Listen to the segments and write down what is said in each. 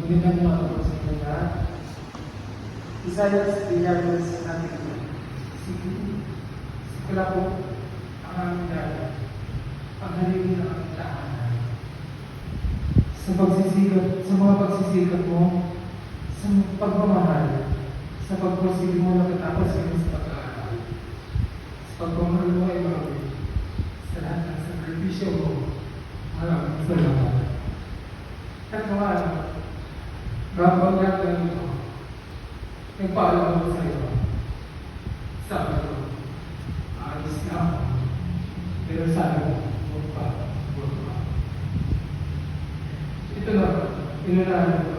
Magandang umaga po sa inyo lahat. Isayas Villalobos natin ito. Sikula po ang aming dala. Ang halili ng aming tahanan. Sa mga pagsisikap mo, sa pagmamahal, sa pagpursige mo na katapos kayo sa pag-aaral. Sa pagmamahal mo ay mawin. Sa lahat ng sakripisyo mo, maraming salamat. At mga babang natin ito, nagpaalam ako sa iyo. Sabi ko, aalis na ako. Pero sabi ko, huwag pa. Ito na, inunahan ko.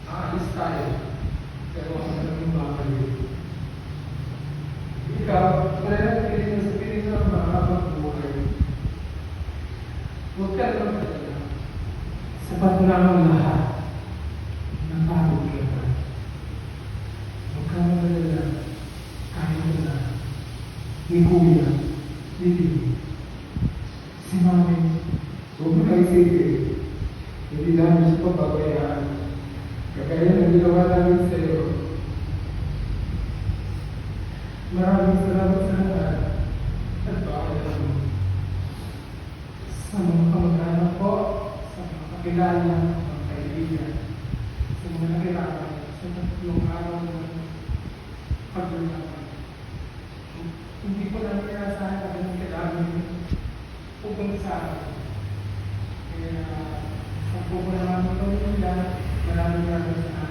Aalis tayo. Pero ako na naging babalik. Ikaw, kaya natin sa piling ng mga pagbuhay. Huwag ka naman talaga. Sapat mo lang ang lahat. Napagod ka na. Huwag ka naman talaga. Kahit mo na. Ni Kuya, ni Bibi. Si Mami, huwag mo kayo sige. Hindi namin siya papabayaan. Kagaya ng ginawa namin sa iyo. Maraming salamat sa lahat. At paalam mo. Sa mga kamag-anak ko, sa mga kakilala, mga kaibigan, sa mga nakilala, sa tatlong araw ng paglalaman. Hindi ko lang kinasahan na ganun kailangan pupunta sa akin. Kaya sa pupunta naman ito nila, maraming sa akin.